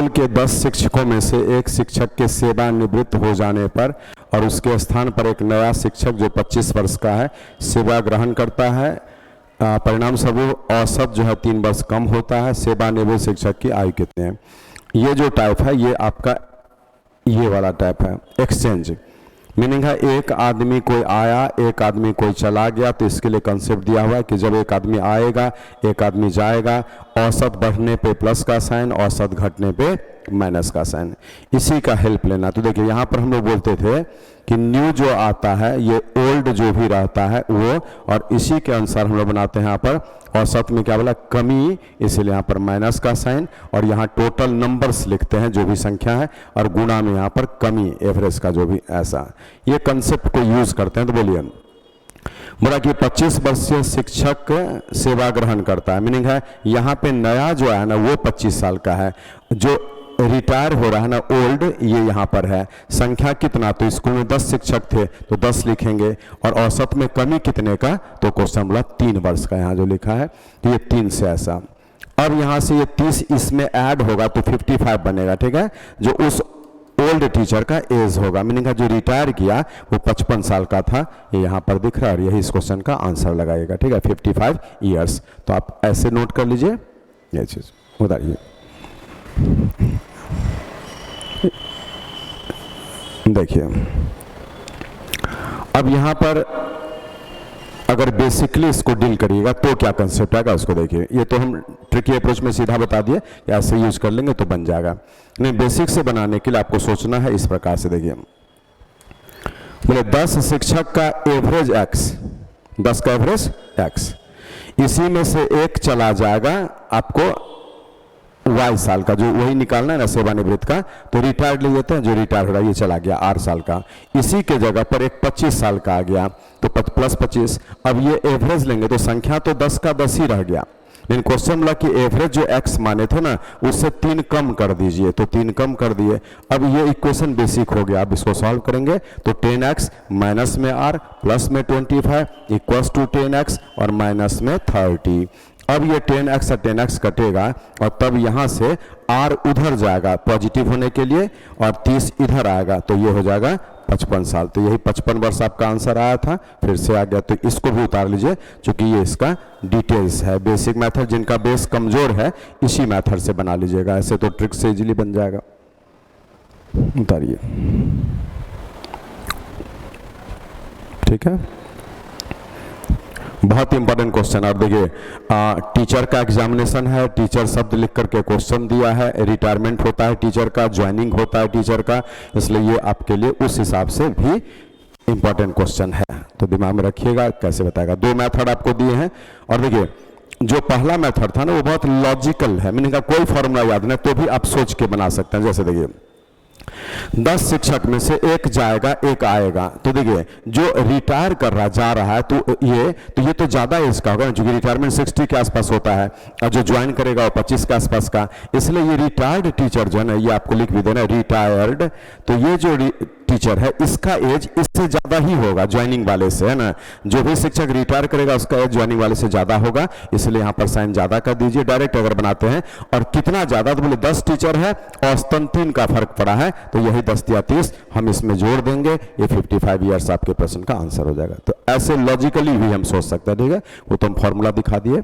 School के 10 शिक्षकों में से एक शिक्षक के सेवानिवृत्त हो जाने पर और उसके स्थान पर एक नया शिक्षक जो 25 वर्ष का है सेवा ग्रहण करता है, परिणाम स्वरूप औसत जो है 3 वर्ष कम होता है। सेवानिवृत्त शिक्षक की आयु कितनी है? ये जो टाइप है ये आपका ये वाला टाइप है एक्सचेंज। मीनिंग है एक आदमी कोई आया, एक आदमी कोई चला गया, तो इसके लिए कंसेप्ट दिया हुआ है कि जब एक आदमी आएगा एक आदमी जाएगा, औसत बढ़ने पे प्लस का साइन, औसत घटने पे माइनस का साइन, इसी का हेल्प लेना। तो देखिए यहाँ पर हम लोग बोलते थे कि न्यू जो आता है ये ओल्ड जो भी रहता है वो, और इसी के अनुसार हम लोग बनाते हैं यहाँ पर औसत में क्या बोला कमी, इसीलिए यहाँ पर माइनस का साइन, और यहाँ टोटल नंबर्स लिखते हैं जो भी संख्या है, और गुणा में यहाँ पर कमी एवरेज का जो भी, ऐसा ये कंसेप्ट को यूज करते हैं। तो बोलिए बोला कि 25 वर्षीय शिक्षक सेवा ग्रहण करता है, मीनिंग है यहाँ पे नया जो है ना वो 25 साल का है, जो रिटायर हो रहा है ना ओल्ड ये यहाँ पर है। संख्या कितना, तो स्कूल में 10 शिक्षक थे तो 10 लिखेंगे, और औसत में कमी कितने का, तो क्वेश्चन बोला 3 वर्ष का यहाँ जो लिखा है, तो ये 3 से ऐसा। अब यहाँ से ये 30 इसमें ऐड होगा तो 55 बनेगा, ठीक है, जो उस ओल्ड टीचर का एज होगा, मीनिंग जो रिटायर किया वो 55 साल का था, ये यहाँ पर दिख रहा है, और यही इस क्वेश्चन का आंसर लगाएगा, ठीक है, 55 ईयर्स। तो आप ऐसे नोट कर लीजिए ये चीज, उतारिए। देखिए अब यहां पर अगर बेसिकली इसको डील करिएगा तो क्या कंसेप्ट आएगा उसको देखिए। ये तो हम ट्रिकी अप्रोच में सीधा बता दिए, ऐसे यूज कर लेंगे तो बन जाएगा, नहीं बेसिक से बनाने के लिए आपको सोचना है इस प्रकार से। देखिए बोले 10 शिक्षक का एवरेज x, 10 का एवरेज x, इसी में से एक चला जाएगा आपको y साल का, जो वही निकालना है ना सेवानिवृत्त का, तो रिटायर्ड ले लेते हैं, जो रिटायर हो रहा है ये चला गया 8 साल का, इसी के जगह पर एक 25 साल का आ गया तो प्लस 25। अब ये एवरेज लेंगे तो संख्या तो 10 का 10 ही रह गया, लेकिन क्वेश्चन मिला कि एवरेज जो x माने थे ना उससे 3 कम कर दीजिए, तो 3 कम कर दिए। अब ये इक्वेशन बेसिक हो गया, अब इसको सॉल्व करेंगे तो 10x माइनस में r प्लस में 25 इक्वल्स टू 10x और माइनस में 30। अब ये 10x और 10x कटेगा और तब यहाँ से r उधर जाएगा पॉजिटिव होने के लिए और 30 इधर आएगा, तो ये हो जाएगा 55 साल। तो यही 55 वर्ष आपका आंसर आया था, फिर से आ गया, तो इसको भी उतार लीजिए क्योंकि ये इसका डिटेल्स है। बेसिक मेथड जिनका बेस कमजोर है इसी मेथड से बना लीजिएगा, ऐसे तो ट्रिक से इजीली बन जाएगा। उतारिए, ठीक है, बहुत इंपॉर्टेंट क्वेश्चन। और देखिए टीचर का एग्जामिनेशन है, टीचर शब्द लिख करके क्वेश्चन दिया है, रिटायरमेंट होता है टीचर का, ज्वाइनिंग होता है टीचर का, इसलिए ये आपके लिए उस हिसाब से भी इंपॉर्टेंट क्वेश्चन है, तो दिमाग में रखिएगा कैसे बताएगा। 2 मेथड आपको दिए हैं, और देखिए जो पहला मेथड था ना वो बहुत लॉजिकल है, मीनिंग का कोई फॉर्मूला याद नहीं तो भी आप सोच के बना सकते हैं। जैसे देखिए 10 शिक्षक में से एक जाएगा एक आएगा, तो देखिए जो रिटायर कर रहा जा रहा है तो ये तो ज्यादा एज का होगा क्योंकि रिटायरमेंट 60 के आसपास होता है, और जो ज्वाइन करेगा वो 25 के आसपास का, इसलिए ये रिटायर्ड टीचर जो है ना, ये आपको लिख भी देना रिटायर्ड, तो ये जो टीचर है इसका एज इससे ज्यादा ही होगा ज्वाइनिंग वाले से, है ना। जो भी शिक्षक रिटायर करेगा उसका एज ज्वाइनिंग वाले से ज्यादा होगा, इसलिए यहाँ पर साइन ज्यादा कर दीजिए। डायरेक्ट अगर बनाते हैं और कितना ज्यादा, तो बोले 10 टीचर है औसतन 3 का फर्क पड़ा है, तो यही 10 या 30 हम इसमें जोड़ देंगे, ये 55 ईयर्स आपके प्रश्न का आंसर हो जाएगा। तो ऐसे लॉजिकली भी हम सोच सकते हैं, ठीक है, वो तो हम फॉर्मूला दिखा दिए।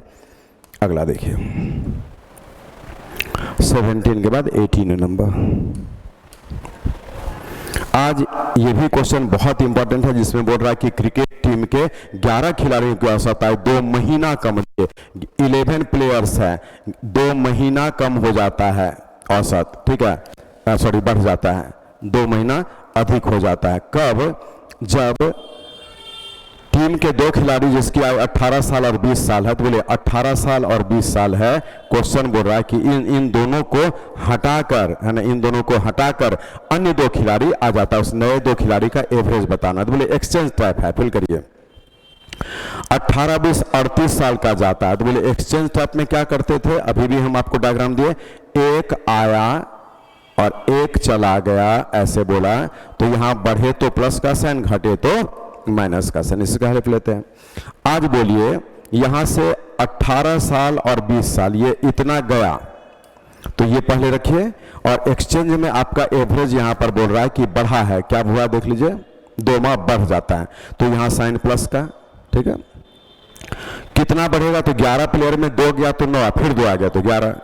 अगला देखिए 17 के बाद 18 नंबर। आज ये भी क्वेश्चन बहुत इंपॉर्टेंट है, जिसमें बोल रहा है कि क्रिकेट टीम के 11 खिलाड़ियों की औसत आयु 2 महीना कम, 11 प्लेयर्स है, 2 महीना कम हो जाता है औसत, ठीक है, सॉरी बढ़ जाता है, 2 महीना अधिक हो जाता है। कब? जब टीम के 2 खिलाड़ी जिसकी आयु 18 साल और 20 साल है, तो बोले 18 साल और 20 साल है, क्वेश्चन बोल रहा है कि इन दोनों को हटाकर, है ना, इन दोनों को हटाकर अन्य 2 खिलाड़ी आ जाता है, उस नए 2 खिलाड़ी का एवरेज बताना। तो बोले एक्सचेंज टाइप है, फिल करिए। 18, 20, 38 साल का जाता है, तो बोले एक्सचेंज टाइप में क्या करते थे, अभी भी हम आपको डायग्राम दिए, एक आया और एक चला गया, ऐसे बोला, तो यहां बढ़े तो प्लस का साइन, घटे तो माइनस का साइन, इसका हेल्प लेते हैं। आज बोलिए यहां से 18 साल और 20 साल ये इतना गया, तो ये पहले रखिए। और एक्सचेंज में आपका एवरेज यहां पर बोल रहा है कि बढ़ा है, क्या हुआ देख लीजिए, 2 माह बढ़ जाता है, तो यहां साइन प्लस का, ठीक है। कितना बढ़ेगा, तो 11 प्लेयर में 2 गया तो 9, फिर 2 आ गया तो 11।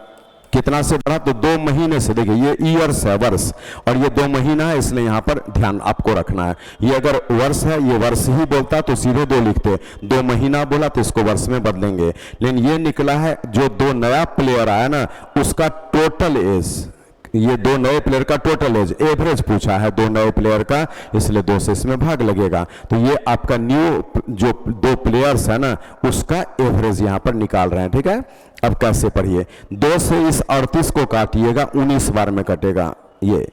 कितना से बढ़ा, तो 2 महीने से, देखिए ये ईयर्स है, वर्ष, और ये 2 महीना है, इसलिए यहां पर ध्यान आपको रखना है। ये अगर वर्ष है, ये वर्ष ही बोलता तो सीधे 2 लिखते, 2 महीना बोला तो इसको वर्ष में बदलेंगे। लेकिन ये निकला है जो 2 नया प्लेयर आया ना, उसका टोटल एज, ये 2 नए प्लेयर का टोटल एज, एवरेज पूछा है 2 नए प्लेयर का, इसलिए 2 से इसमें भाग लगेगा। तो ये आपका न्यू जो 2 प्लेयर्स है ना, उसका एवरेज यहां पर निकाल रहे हैं, ठीक है। अब कैसे पढ़िए, 2 से इस 38 को काटिएगा, 19 बार में कटेगा ये।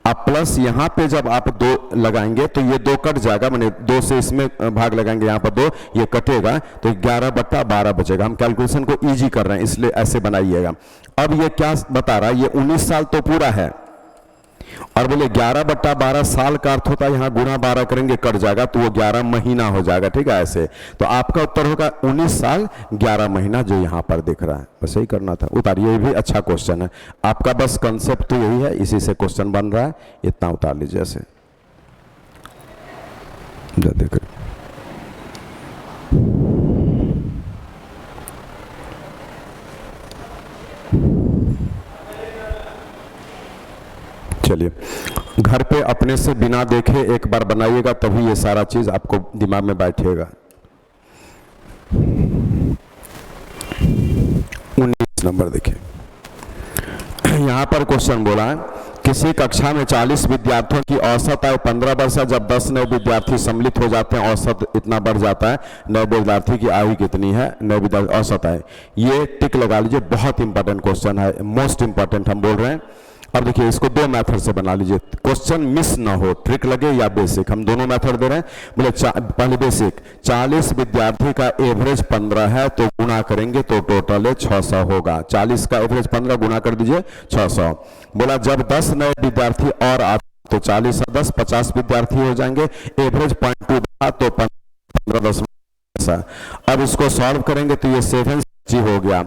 अब प्लस यहां पे जब आप 2 लगाएंगे तो ये 2 कट जाएगा, माने 2 से इसमें भाग लगाएंगे, यहां पर 2, ये कटेगा तो 11/12 बचेगा। हम कैलकुलेशन को इजी कर रहे हैं इसलिए ऐसे बनाइएगा। अब ये क्या बता रहा है, ये 19 साल तो पूरा है, और बोले 11/12 साल का अर्थ होता है यहां गुणा 12 करेंगे, कट जाएगा तो वो 11 महीना हो जाएगा, ठीक है। ऐसे तो आपका उत्तर होगा 19 साल 11 महीना, जो यहां पर दिख रहा है। बस यही करना था, उतारिए। ये भी अच्छा क्वेश्चन है आपका, बस कंसेप्ट तो यही है, इसी से क्वेश्चन बन रहा है, इतना उतार लीजिए ऐसे। देख चलिए, घर पे अपने से बिना देखे एक बार बनाइएगा, तभी ये सारा चीज आपको दिमाग में बैठेगा। 19 नंबर देखिए, यहां पर क्वेश्चन बोला है, किसी कक्षा में 40 विद्यार्थियों की औसत आयु 15 वर्ष है। जब 10 नए विद्यार्थी सम्मिलित हो जाते हैं, औसत इतना बढ़ जाता है। नए विद्यार्थी की आयु कितनी है, नए विद्यार्थी औसत आयु, ये टिक लगा लीजिए, बहुत इंपॉर्टेंट क्वेश्चन है, मोस्ट इंपॉर्टेंट हम बोल रहे हैं। अब देखिए, इसको 2 मेथड से बना लीजिए, क्वेश्चन मिस ना हो, ट्रिक लगे या बेसिक, हम दोनों मेथड दे रहे हैं। बोले पहले बेसिक, 40 विद्यार्थी का एवरेज 15 है, तो गुणा करेंगे तो टोटल है 600 होगा। 40 का एवरेज 15 गुणा कर दीजिए 600। बोला जब 10 नए विद्यार्थी और आते तो 40 और 10 50 विद्यार्थी हो जाएंगे, एवरेज 0.2 तो 15 10। अब इसको सॉल्व करेंगे तो ये 7 हो गया।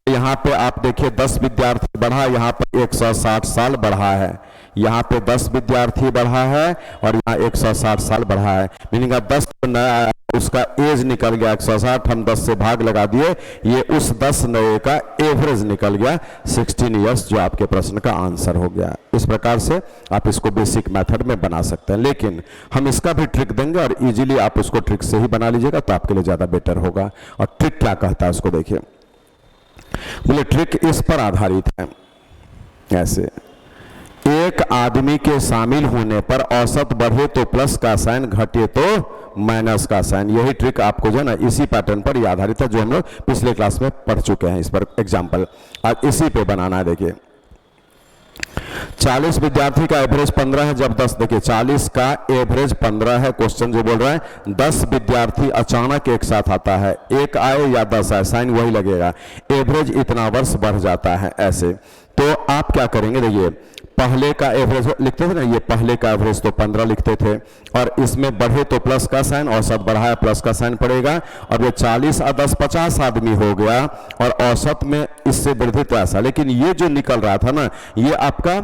यहाँ पे आप देखिए 10 विद्यार्थी बढ़ा, यहाँ पर 160 साल बढ़ा है, यहाँ पे 10 विद्यार्थी बढ़ा है और यहाँ 160 साल बढ़ा है। मीनिंग 10 नया उसका एज निकल गया 160, हम 10 से भाग लगा दिए, ये उस 10 नए का एवरेज निकल गया 16 ईयर्स, जो आपके प्रश्न का आंसर हो गया। इस प्रकार से आप इसको बेसिक मेथड में बना सकते हैं, लेकिन हम इसका भी ट्रिक देंगे और इजीली आप उसको ट्रिक से ही बना लीजिएगा तो आपके लिए ज्यादा बेटर होगा। और ट्रिक क्या कहता है उसको देखिए, बोले ट्रिक इस पर आधारित है, ऐसे एक आदमी के शामिल होने पर औसत बढ़े तो प्लस का साइन, घटे तो माइनस का साइन। यही ट्रिक आपको जो है ना इसी पैटर्न पर ये आधारित है, जो हम लोग पिछले क्लास में पढ़ चुके हैं। इस पर एग्जाम्पल आज इसी पे बनाना है। देखिए 40 विद्यार्थी का एवरेज 15 है, जब 10, देखिए 40 का एवरेज 15 है, क्वेश्चन जो बोल रहा है 10 विद्यार्थी अचानक एक साथ आता है, एक आए या 10 आए, साइन वही लगेगा, एवरेज इतना वर्ष बढ़ जाता है। ऐसे तो आप क्या करेंगे, देखिए पहले का एवरेज लिखते थे ना, ये पहले का एवरेज तो 15 लिखते थे, और इसमें बढ़े तो प्लस का साइन, औसत बढ़ाया प्लस का साइन पड़ेगा, और ये 40 और 10 50 आदमी हो गया, और औसत में इससे वृद्धि तो ऐसा। लेकिन ये जो निकल रहा था ना, ये आपका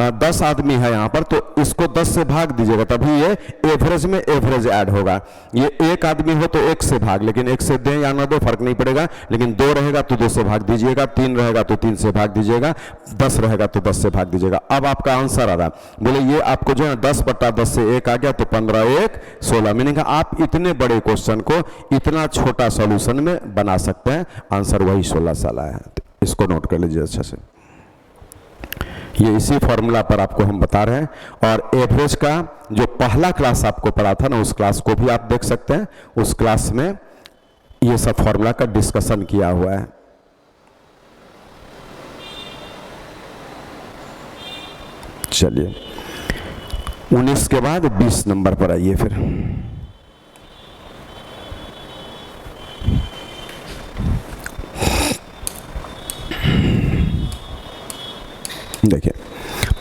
10 आदमी है यहाँ पर, तो इसको 10 से भाग दीजिएगा, तभी ये एवरेज में एवरेज ऐड होगा। ये एक आदमी हो तो 1 से भाग, लेकिन 1 से दें या ना दो फर्क नहीं पड़ेगा, लेकिन 2 रहेगा तो 2 से भाग दीजिएगा, 3 रहेगा तो 3 से भाग दीजिएगा, 10 रहेगा तो 10 से भाग दीजिएगा। अब आपका आंसर आ रहा, बोले ये आपको जो है 10/10 से 1 आ गया, तो 15 1 16। मीनिंग आप इतने बड़े क्वेश्चन को इतना छोटा सॉल्यूशन में बना सकते हैं, आंसर वही 16 साल आया है। इसको नोट कर लीजिए अच्छा से, ये इसी फॉर्मूला पर आपको हम बता रहे हैं। और एवरेज का जो पहला क्लास आपको पढ़ा था ना, उस क्लास को भी आप देख सकते हैं, उस क्लास में ये सब फॉर्मूला का डिस्कशन किया हुआ है। चलिए 19 के बाद 20 नंबर पर आइए फिर। देखिए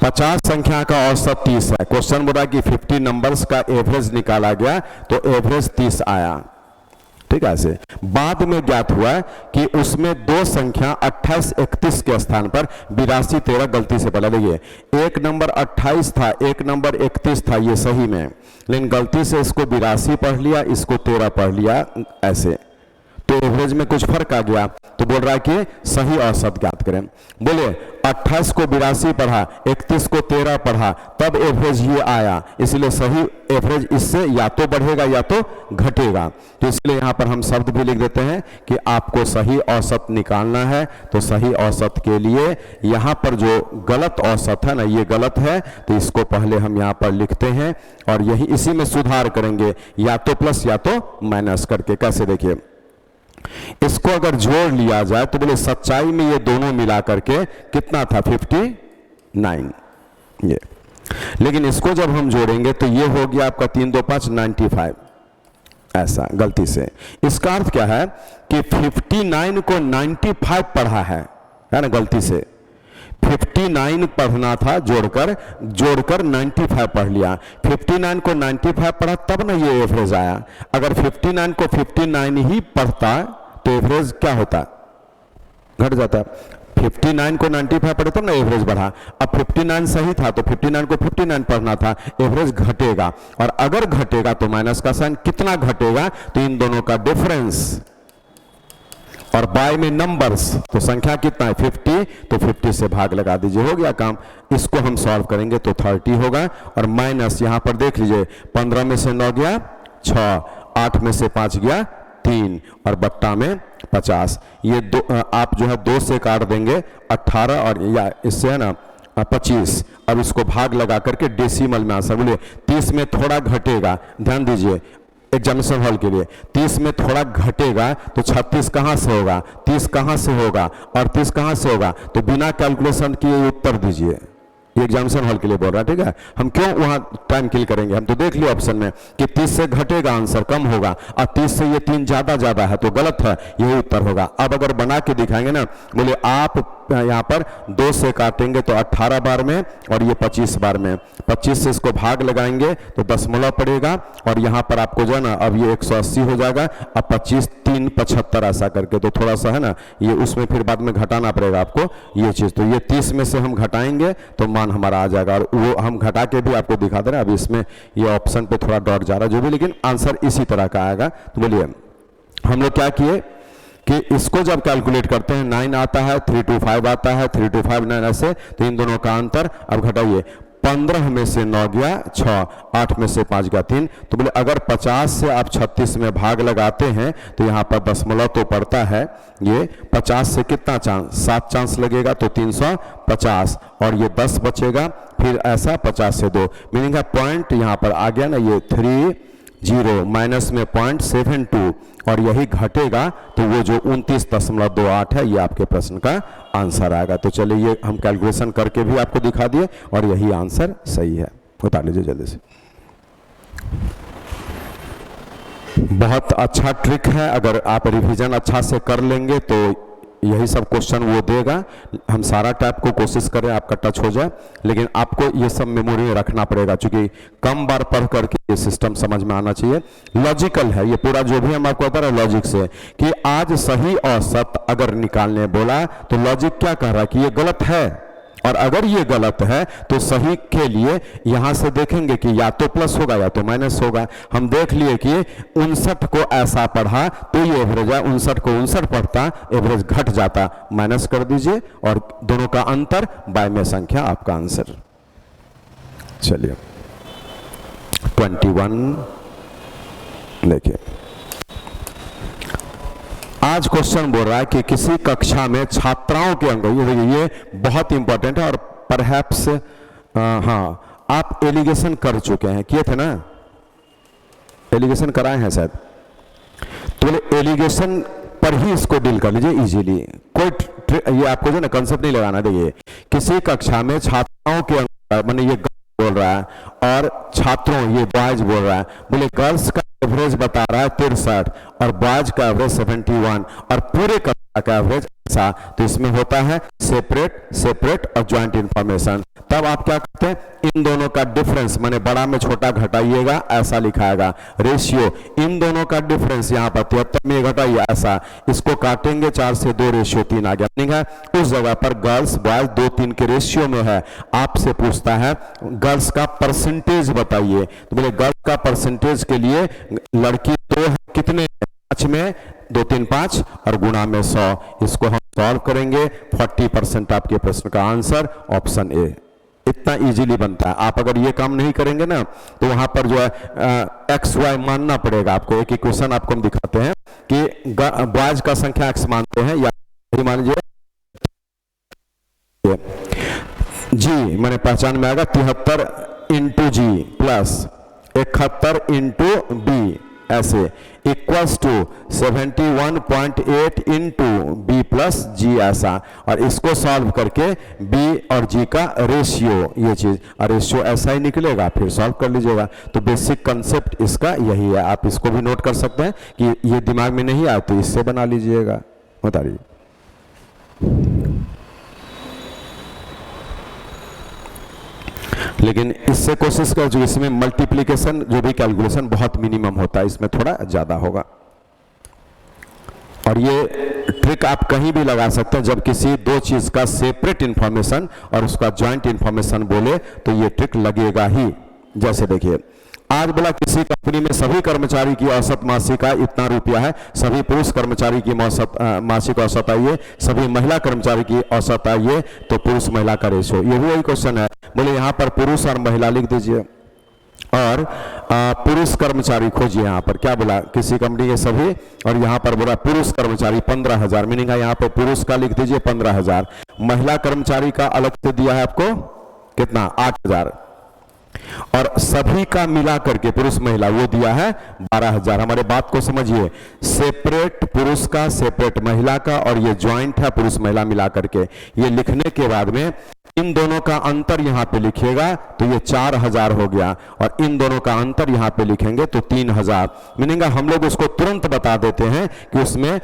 50 संख्या का औसत 30 है, क्वेश्चन बोला कि 50 नंबर्स का एवरेज निकाला गया, तो एवरेज 30 आया, ठीक है। ऐसे बाद में ज्ञात हुआ कि उसमें दो संख्या 28 31 के स्थान पर 82 13 गलती से पढ़ा। देखिए एक नंबर 28 था, एक नंबर 31 था, ये सही में, लेकिन गलती से इसको 82 पढ़ लिया, इसको 13 पढ़ लिया ऐसे, तो एवरेज में कुछ फर्क आ गया। तो बोल रहा है कि सही औसत ज्ञात करें। बोले 28 को 82 पढ़ा, 31 को 13 पढ़ा, तब एवरेज ये आया, इसलिए सही एवरेज इससे या तो बढ़ेगा या तो घटेगा। तो इसलिए यहां पर हम शब्द भी लिख देते हैं कि आपको सही औसत निकालना है। तो सही औसत के लिए यहां पर जो गलत औसत है ना, ये गलत है, तो इसको पहले हम यहां पर लिखते हैं और यही इसी में सुधार करेंगे, या तो प्लस या तो माइनस करके। कैसे देखिए, इसको अगर जोड़ लिया जाए तो बोले सच्चाई में ये दोनों मिला करके कितना था 59 ये, लेकिन इसको जब हम जोड़ेंगे तो ये हो गया आपका 3 2 5 95 ऐसा गलती से। इसका अर्थ क्या है कि 59 को 95 पढ़ा है ना, गलती से 59 पढ़ना था, जोड़कर 95 पढ़ लिया। 59 को 95 पढ़ा तब ना ये एवरेज आया। अगर 59 को 59 ही पढ़ता तो एवरेज क्या होता, घट जाता। 59 को 95 पढ़े तब ना एवरेज बढ़ा। अब 59 सही था तो 59 को 59 पढ़ना था, एवरेज घटेगा। और अगर घटेगा तो माइनस का साइन, कितना घटेगा, तो इन दोनों का डिफरेंस, और बाय में नंबर्स, तो संख्या कितना है 50, तो 50 से भाग लगा दीजिए, हो गया काम। इसको हम सॉल्व करेंगे तो 30 होगा, और माइनस यहां पर देख लीजिए 15 में से 9 गया 6, 8 में से 5 गया 3, और बट्टा में 50। ये दो आप जो है 2 से काट देंगे 18, और या इससे है ना 25। अब इसको भाग लगा करके डेसिमल में आंसर बोलिए 30 में थोड़ा घटेगा, ध्यान दीजिए एग्जामिनेशन हॉल के लिए, 30 में थोड़ा घटेगा तो 36 कहां से होगा, 30 कहां से होगा, और 30 कहां से होगा, तो बिना कैलकुलेशन किए उत्तर दीजिए। ये एग्जामिनेशन हॉल के लिए बोल रहा है, ठीक है। हम क्यों वहां टाइम किल करेंगे, हम तो देख लियो ऑप्शन में कि 30 से घटेगा आंसर कम होगा, और 30 से ये 3 ज्यादा है तो गलत है, यही उत्तर होगा। अब अगर बना के दिखाएंगे ना, बोले आप यहाँ पर 2 से काटेंगे तो 18 बार में, और ये 25 बार में, 25 से इसको भाग लगाएंगे तो दशमलव पड़ेगा, और यहाँ पर आपको जो है ना अब ये 180 हो जाएगा। अब 25 3 75 ऐसा करके, तो थोड़ा सा है ना ये उसमें फिर बाद में घटाना पड़ेगा आपको ये चीज़। तो ये 30 में से हम घटाएंगे तो मान हमारा आ जाएगा, और वो हम घटा के भी आपको दिखा दे रहे हैं। अभी इसमें ये ऑप्शन पे थोड़ा डॉट जा रहा है जो भी, लेकिन आंसर इसी तरह का आएगा। तो बोलिए हम लोग क्या किए कि इसको जब कैलकुलेट करते हैं 9 आता है, 325 आता है, 3259 9 ऐसे, तो इन दोनों का अंतर अब घटाइए। 15 में से 9 गया 6, 8 में से 5 गया 3, तो बोले अगर 50 से आप 36 में भाग लगाते हैं तो यहाँ पर दशमलव तो पड़ता है, ये 50 से कितना चांस, 7 चांस लगेगा तो 350, और ये 10 बचेगा, फिर ऐसा 50 से 2, मीनिंग है पॉइंट यहाँ पर आ गया ना ये 30 माइनस में 0.72, और यही घटेगा तो वो जो 29.28 है, ये आपके प्रश्न का आंसर आएगा। तो चलिए ये हम कैलकुलेशन करके भी आपको दिखा दिए, और यही आंसर सही है। उतार लीजिए जल्दी से। बहुत अच्छा ट्रिक है, अगर आप रिवीजन अच्छा से कर लेंगे तो यही सब क्वेश्चन वो देगा। हम सारा टाइप को कोशिश करें आपका टच हो जाए, लेकिन आपको ये सब मेमोरी में रखना पड़ेगा, क्योंकि कम बार पढ़ करके ये सिस्टम समझ में आना चाहिए। लॉजिकल है ये पूरा, जो भी हम आपको बता रहे हैं लॉजिक से, कि आज सही औसत अगर निकालने बोला तो लॉजिक क्या कह रहा है कि ये गलत है, और अगर ये गलत है तो सही के लिए यहां से देखेंगे कि या तो प्लस होगा या तो माइनस होगा। हम देख लिए कि 59 को ऐसा पढ़ा तो ये एवरेज है, 59 को 59 पढ़ता एवरेज घट जाता, माइनस कर दीजिए, और दोनों का अंतर बाय में संख्या आपका आंसर। चलिए 21 देखिए, आज क्वेश्चन बोल रहा है कि किसी कक्षा में छात्राओं के अंक, ये बहुत इंपॉर्टेंट है, और परहैप्स हाँ आप एलिगेशन कर चुके हैं, किए थे ना, एलिगेशन कराए हैं शायद, तो बोले एलिगेशन पर ही इसको डील कर लीजिए इजीली। कोई ये आपको जो ना कंसेप्ट नहीं लगाना। देखिए किसी कक्षा में छात्राओं के अंक, मैंने ये बोल रहा है, और छात्रों ये बॉयज बोल रहा है, बोले गर्ल्स का एवरेज बता रहा है 63 और बॉयज का एवरेज 71, और पूरे कक्षा का एवरेज ऐसा, तो इसमें होता है सेपरेट सेपरेट और ज्वाइंट इंफॉर्मेशन। तब आप क्या करते हैं, इन दोनों का डिफरेंस माने बड़ा में छोटा घटाइएगा, ऐसा लिखाएगा रेशियो, इन दोनों का डिफरेंस यहाँ पर 73 में घटाइए ऐसा, इसको काटेंगे 4 से 2 रेशियो 3 आ गया। मीनिंग है उस जगह पर गर्ल्स बॉयज 2-3 के रेशियो में है, आपसे पूछता है गर्ल्स का परसेंटेज बताइए, तो बोले गर्ल्स का परसेंटेज के लिए लड़की 2 है, कितने 5 में 2 3 5 और गुणा में 100, इसको हम सॉल्व करेंगे 40% आपके प्रश्न का आंसर ऑप्शन ए। इतना इजीली बनता है। आप अगर ये काम नहीं करेंगे ना तो वहां पर जो है एक्स वाई मानना पड़ेगा आपको। एक इक्वेशन आपको हम दिखाते हैं कि बॉयज का संख्या एक्स मानते हैं, या मान लीजिए जी मैंने पहचान में आएगा 73 into G plus 71 into B ऐसे equals to 71.8 into B plus G ऐसा, और इसको सॉल्व करके बी और जी का रेशियो, ये चीज और रेशियो ऐसा ही निकलेगा, फिर सॉल्व कर लीजिएगा। तो बेसिक कंसेप्ट इसका यही है। आप इसको भी नोट कर सकते हैं कि ये दिमाग में नहीं आया तो इससे बना लीजिएगा। बता रही लेकिन इससे कोशिश कर, जो इसमें मल्टीप्लिकेशन जो भी कैलकुलेशन बहुत मिनिमम होता है, इसमें थोड़ा ज्यादा होगा। और ये ट्रिक आप कहीं भी लगा सकते हैं, जब किसी दो चीज का सेपरेट इंफॉर्मेशन और उसका ज्वाइंट इंफॉर्मेशन बोले तो ये ट्रिक लगेगा ही। जैसे देखिए आज बोला किसी कंपनी में सभी कर्मचारी की औसत मासिक आय इतना रुपया है, सभी पुरुष कर्मचारी की मासिक औसत आय ये, सभी महिला कर्मचारी की औसत आय ये, तो पुरुष महिला का रेशियो। ये भी वही क्वेश्चन है। बोले यहाँ पर पुरुष और महिला लिख दीजिए और पुरुष कर्मचारी खोजिए। यहाँ पर क्या बोला, किसी कंपनी के सभी, और यहाँ पर बोला पुरुष कर्मचारी 15,000, मीनिंग है यहाँ पर पुरुष का लिख दीजिए 15,000, महिला कर्मचारी का अलग से दिया है आपको कितना 8,000, और सभी का मिला करके पुरुष महिला वो दिया है 12,000। हमारे बात को समझिए, सेपरेट पुरुष का सेपरेट महिला का और ये ज्वाइंट है पुरुष महिला मिला करके। ये लिखने के बाद में इन दोनों का अंतर यहाँ पे लिखिएगा तो ये 4,000 हो गया, और इन दोनों का अंतर यहाँ पे लिखेंगे तो 3,000। मीनिंग हम लोग उसको तुरंत बता देते हैं कि उसमें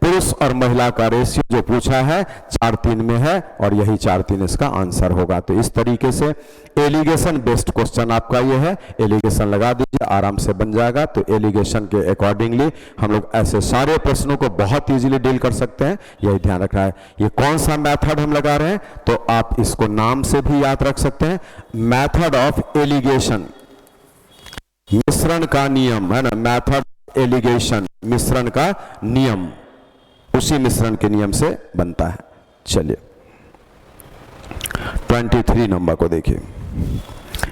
पुरुष और महिला का रेशियो जो पूछा है 4:3 में है, और यही 4:3 इसका आंसर होगा। तो इस तरीके से एलिगेशन बेस्ड क्वेश्चन आपका ये है। एलिगेशन लगा दीजिए, आराम से बन जाएगा। तो एलिगेशन के अकॉर्डिंगली हम लोग ऐसे सारे प्रश्नों को बहुत इजीली डील कर सकते हैं, यही ध्यान रखना है। ये कौन सा मेथड हम लगा रहे हैं, तो आप इसको नाम से भी याद रख सकते हैं, मेथड ऑफ एलिगेशन, मिश्रण का नियम है ना, मेथड एलिगेशन मिश्रण का नियम, उसी मिश्रण के नियम से बनता है। चलिए 23 नंबर को देखिए।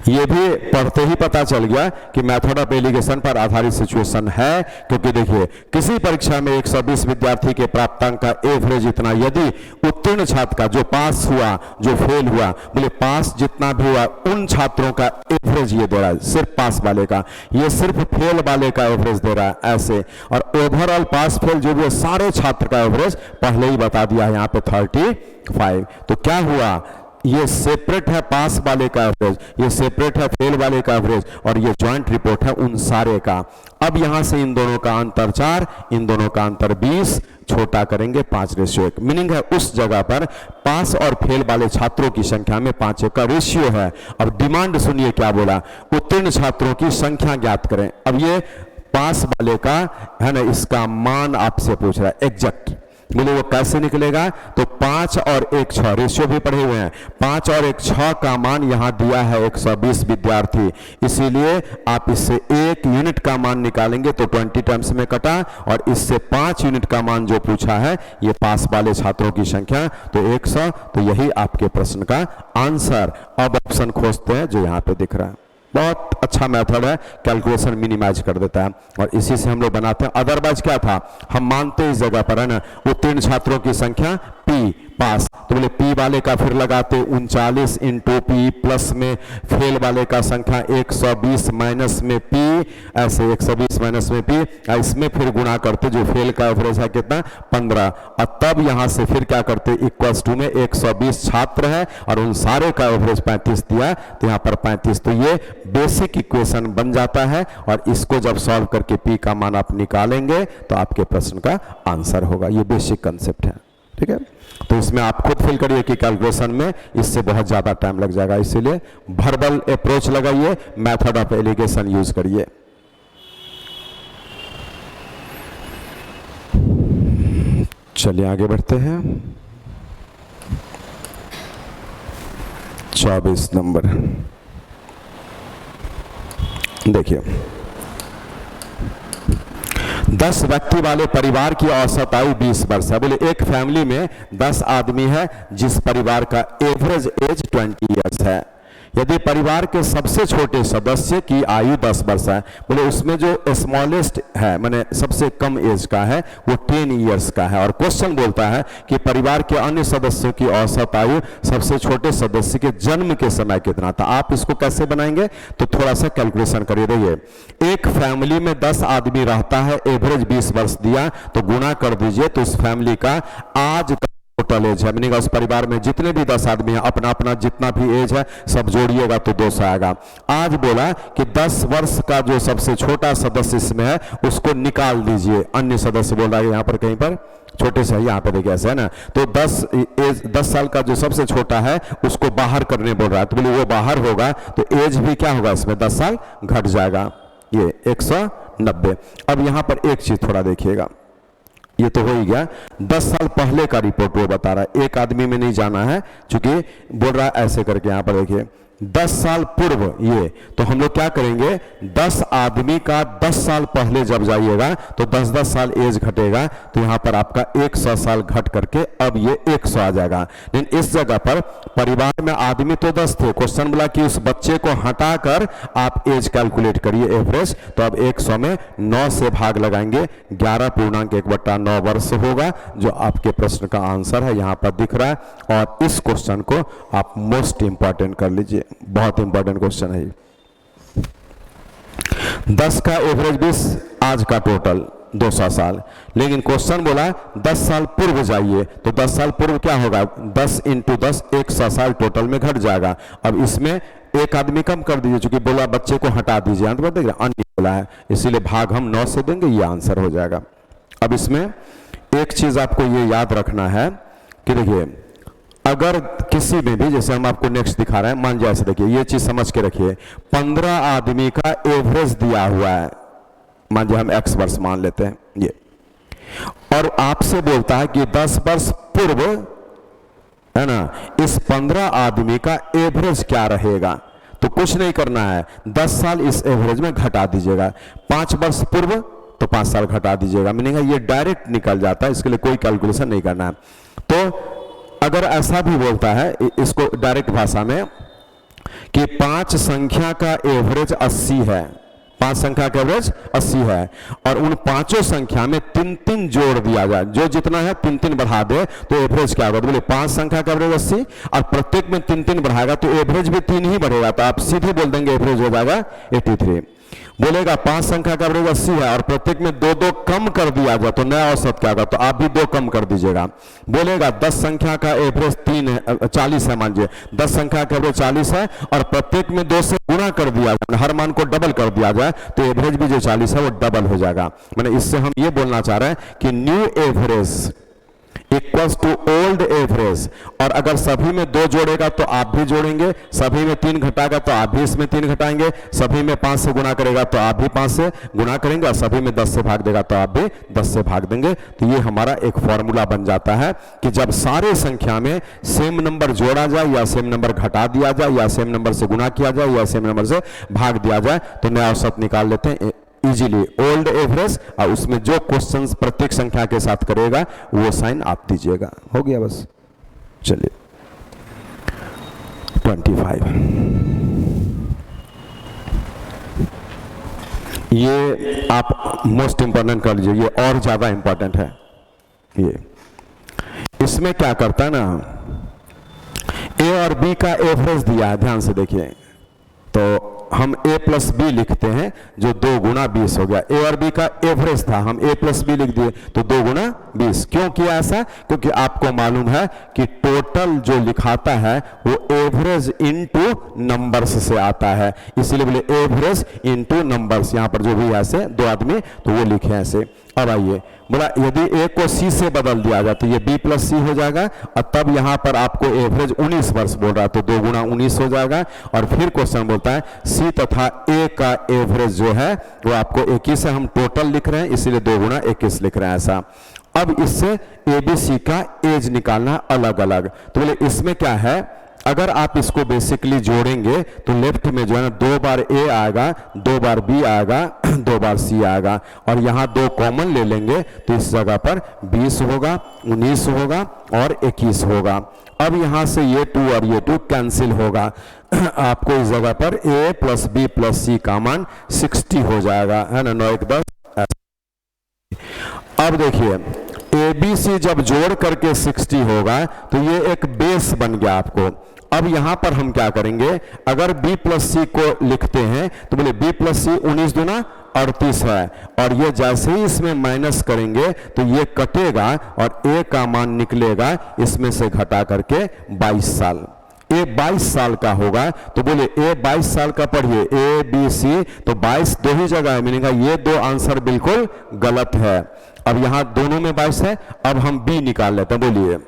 ये भी पढ़ते ही पता चल गया कि मेथड ऑफ एलिगेशन पर आधारित सिचुएशन है, क्योंकि देखिए किसी परीक्षा में 120 विद्यार्थी के प्राप्तांक का एवरेज इतना, यदि उत्तीर्ण छात्र का जो पास हुआ जो फेल हुआ, बोले पास जितना भी हुआ उन छात्रों का एवरेज ये दे रहा है, सिर्फ पास वाले का, ये सिर्फ फेल वाले का एवरेज दे रहा है ऐसे, और ओवरऑल पास फेल जो भी है सारे छात्र का एवरेज पहले ही बता दिया है यहाँ पे 35। तो क्या हुआ, ये सेपरेट है पास वाले का एवरेज, ये सेपरेट है फेल वाले का एवरेज, और ये ज्वाइंट रिपोर्ट है उन सारे का। अब यहां से इन दोनों का अंतर 4, इन दोनों का अंतर 20, छोटा करेंगे 5:1। मीनिंग है उस जगह पर पास और फेल वाले छात्रों की संख्या में 5 का रेशियो है। अब डिमांड सुनिए क्या बोला, उत्तीर्ण छात्रों की संख्या ज्ञात करें। अब ये पास वाले का है ना, इसका मान आपसे पूछ रहा है एग्जैक्ट, बोले वो कैसे निकलेगा, तो 5 और 1 6, रेशियो भी पढ़े हुए हैं, 5 और 1 6 का मान यहां दिया है 120 विद्यार्थी, इसीलिए आप इससे 1 यूनिट का मान निकालेंगे तो 20 टर्म्स में कटा, और इससे 5 यूनिट का मान जो पूछा है ये पास वाले छात्रों की संख्या तो 100, तो यही आपके प्रश्न का आंसर। अब ऑप्शन खोजते हैं जो यहां पे दिख रहा है। बहुत अच्छा मेथड है, कैलकुलेशन मिनिमाइज कर देता है, और इसी से हम लोग बनाते हैं। अदरवाइज क्या था, हम मानते इस जगह पर है ना उत्तीर्ण छात्रों की संख्या P पास, तो बोले P वाले का फिर लगाते 39 इंटू P, प्लस में फेल वाले का संख्या 120 माइनस में P, ऐसे 120 माइनस में P, इसमें फिर गुणा करते जो फेल का एवरेज है कितना 15, और तब यहां से फिर क्या करते इक्वल्स टू में 120 छात्र है और उन सारे का एवरेज 35 दिया, तो यहाँ पर 35। तो ये बेसिक इक्वेशन बन जाता है, और इसको जब सॉल्व करके P का मान आप निकालेंगे तो आपके प्रश्न का आंसर होगा। ये बेसिक कंसेप्ट है। ठीक है। तो इसमें आप खुद फील करिए कि कैलकुलेशन में इससे बहुत ज़्यादा टाइम लग जाएगा, इसीलिए वर्बल अप्रोच लगाइए, मेथड ऑफ एलिगेशन यूज करिए। चलिए आगे बढ़ते हैं। 24 नंबर देखिए, 10 व्यक्ति वाले परिवार की औसत आयु 20 वर्ष है। बोले एक फैमिली में 10 आदमी है जिस परिवार का एवरेज एज 20 ईयर्स है। यदि परिवार के सबसे छोटे सदस्य की आयु 10 वर्ष है, बोले उसमें जो स्मॉलेस्ट है माने सबसे कम एज का है वो 10 ईयर्स का है। और क्वेश्चन बोलता है कि परिवार के अन्य सदस्यों की औसत आयु सबसे छोटे सदस्य के जन्म के समय कितना था। आप इसको कैसे बनाएंगे, तो थोड़ा सा कैलकुलेशन करिए। देखिए एक फैमिली में 10 आदमी रहता है, एवरेज 20 वर्ष दिया, तो गुणा कर दीजिए, तो उस फैमिली का आज टोटल एज है, मीनिंग उस परिवार में जितने भी 10 आदमी हैं अपना अपना जितना भी एज है सब जोड़िएगा तो 200 आएगा। आज बोला कि 10 वर्ष का जो सबसे छोटा सदस्य इसमें है उसको निकाल दीजिए। अन्य सदस्य बोल रहा है यहाँ पर कहीं पर छोटे से, यहाँ पे देखिए ऐसे है ना, तो 10 साल का जो सबसे छोटा है उसको बाहर करने बोल रहा है, तो बोले वो बाहर होगा तो एज भी क्या होगा इसमें 10 साल घट जाएगा, ये 190। अब यहाँ पर एक चीज थोड़ा देखिएगा, ये तो हो ही गया, 10 साल पहले का रिपोर्ट वो बता रहा है, एक आदमी में नहीं जाना है, क्योंकि बोल रहा है ऐसे करके। यहां पर देखिए 10 साल पूर्व ये, तो हम लोग क्या करेंगे, 10 आदमी का 10 साल पहले जब जाइएगा तो 10-10 साल एज घटेगा, तो यहां पर आपका 100 साल घट करके अब ये 100 आ जाएगा। लेकिन इस जगह पर परिवार में आदमी तो 10 थे, क्वेश्चन बोला कि उस बच्चे को हटाकर आप एज कैलकुलेट करिए एवरेज, तो अब 100 में 9 से भाग लगाएंगे, 11.1/9 वर्ष होगा, जो आपके प्रश्न का आंसर है यहां पर दिख रहा है। और इस क्वेश्चन को आप मोस्ट इंपॉर्टेंट कर लीजिए, बहुत इंपॉर्टेंट क्वेश्चन है। 10 का एवरेज 20, आज का टोटल 200 साल। लेकिन क्वेश्चन बोला 10 साल पूर्व जाइए, तो 10 साल पूर्व क्या होगा, 10 × 10 100 साल टोटल में घट जाएगा। अब इसमें एक आदमी कम कर दीजिए, चूंकि बोला बच्चे को हटा दीजिए, अंत में देखिए अन्य बोला है, इसीलिए भाग हम 9 से देंगे, ये आंसर हो जाएगा। अब इसमें एक चीज आपको ये याद रखना है कि देखिए अगर किसी में भी, जैसे हम आपको नेक्स्ट दिखा रहे हैं, मान जाए ऐसे, देखिए ये चीज समझ के रखिए, 15 आदमी का एवरेज दिया हुआ है, मान जाए हम x वर्ष मान लेते हैं ये, और आपसे बोलता है कि 10 वर्ष पूर्व है ना, इस 15 आदमी का एवरेज क्या रहेगा। तो कुछ नहीं करना है, 10 साल इस एवरेज में घटा दीजिएगा, 5 वर्ष पूर्व तो 5 साल घटा दीजिएगा, मीनिंग ये डायरेक्ट निकल जाता है, इसके लिए कोई कैलकुलेशन नहीं करना है। तो अगर ऐसा भी बोलता है इसको डायरेक्ट भाषा में कि 5 संख्या का एवरेज 80 है, 5 संख्या का एवरेज 80 है, और उन पांचों संख्या में 3-3 जोड़ दिया जाए, जो जितना है 3-3 बढ़ा दे तो एवरेज क्या होगा, तो बोले 5 संख्या का एवरेज 80 और प्रत्येक में 3-3 बढ़ाएगा तो एवरेज भी 3 ही बढ़ेगा, तो आप सीधे बोल देंगे एवरेज हो जाएगा 83। बोलेगा 5 संख्या का एवरेज 80 है और प्रत्येक में 2-2 कम कर दिया जाए तो नया औसत क्या होगा, तो आप भी 2 कम कर दीजिएगा। बोलेगा 10 संख्या का एवरेज 40 है, मान लीजिए 10 संख्या का एवरेज 40 है और प्रत्येक में 2 से गुणा कर दिया जाए, हर मान को डबल कर दिया जाए, तो एवरेज भी जो 40 है वो डबल हो जाएगा। मैंने इससे हम ये बोलना चाह रहे हैं कि new average equals to old average, और अगर सभी में 2 जोड़ेगा तो आप भी जोड़ेंगे, सभी में 3 घटाएगा तो आप भी इसमें 3 घटाएंगे, सभी में 5 से गुणा करेगा तो आप भी 5 से गुणा करेंगे, और सभी में 10 से भाग देगा तो आप भी 10 से भाग देंगे। तो ये हमारा एक फॉर्मूला बन जाता है कि जब सारे संख्या में सेम नंबर जोड़ा जाए या सेम नंबर घटा दिया जाए या सेम नंबर से गुणा किया जाए या सेम नंबर से भाग दिया जाए तो नया औसत निकाल लेते हैं इजीली, ओल्ड एवरेज, और उसमें जो क्वेश्चंस प्रत्येक संख्या के साथ करेगा वो साइन आप दीजिएगा, हो गया बस। चलिए 25, ये आप मोस्ट इंपॉर्टेंट कर लीजिए, ये और ज्यादा इंपॉर्टेंट है। ये इसमें क्या करता है ना, ए और बी का एवरेज दिया है, ध्यान से देखिए, तो हम a + b लिखते हैं जो 2 × 20 हो गया, a और b का एवरेज था, हम a + b लिख दिए तो 2 × 20। क्यों किया ऐसा, क्योंकि आपको मालूम है कि टोटल जो लिखाता है वो एवरेज इनटू नंबर्स से आता है, इसीलिए बोले एवरेज इनटू नंबर्स। यहां पर जो भी ऐसे 2 आदमी तो वो लिखे ऐसे। अब आइए, बोला यदि ए को सी से बदल दिया जाए तो ये बी प्लस सी हो जाएगा, और तब यहां पर आपको एवरेज 19 वर्ष बोल रहा है तो 2 गुना 19 हो जाएगा। और फिर क्वेश्चन बोलता है सी तथा ए का एवरेज जो है वो आपको 21 है, हम टोटल लिख रहे हैं इसीलिए 2 गुना 21 लिख रहे हैं ऐसा। अब इससे एबीसी का एज निकालना अलग अलग, तो बोले इसमें क्या है, अगर आप इसको बेसिकली जोड़ेंगे तो लेफ्ट में जो है ना 2 बार ए आएगा, 2 बार बी आएगा, 2 बार सी आएगा, और यहाँ 2 कॉमन ले लेंगे तो इस जगह पर 20 होगा, 19 होगा और 21 होगा। अब यहाँ से ये 2 और ये 2 कैंसिल होगा, आपको इस जगह पर ए प्लस बी प्लस सी का मान 60 हो जाएगा, है ना, 9 1 10। अब देखिए ए बी सी जब जोड़ करके 60 होगा तो ये एक बेस बन गया आपको। अब यहां पर हम क्या करेंगे, अगर b प्लस सी को लिखते हैं तो बोले b प्लस सी 19 दूना 38 है, और ये जैसे ही इसमें माइनस करेंगे तो ये कटेगा और a का मान निकलेगा इसमें से घटा करके 22 साल। ए 22 साल का होगा, तो बोले ए 22 साल का पढ़िए, ए बी सी, तो 22 दो ही जगह है, मीनिंग ये 2 आंसर बिल्कुल गलत है। अब यहां दोनों में 22 है, अब हम बी निकाल लेते हैं, बोलिए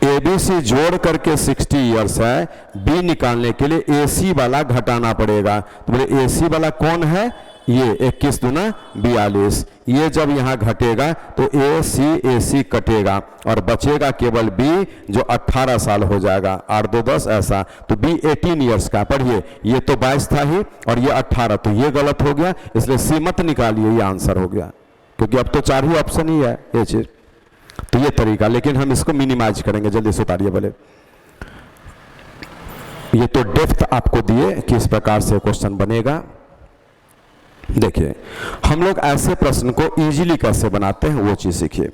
एबीसी जोड़ करके 60 इयर्स है, बी निकालने के लिए एसी वाला घटाना पड़ेगा, तो बोले एसी वाला कौन है, ये 21 दूना 42, ये जब यहां घटेगा तो ए सी कटेगा और बचेगा केवल बी जो 18 साल हो जाएगा, 8 2 10 ऐसा, तो बी 18 इयर्स का। पढ़िए ये तो 22 था ही और ये 18, तो ये गलत हो गया, इसलिए सी मत निकालिए, ये आंसर हो गया, क्योंकि अब तो 4 ही ऑप्शन ही है ये चीज। तो ये तरीका, लेकिन हम इसको मिनिमाइज करेंगे, जल्दी से उतारिए बोले। ये तो डेप्थ आपको दिए किस प्रकार से क्वेश्चन बनेगा। देखिए हम लोग ऐसे प्रश्न को इजीली कैसे बनाते हैं वो चीज सीखिए,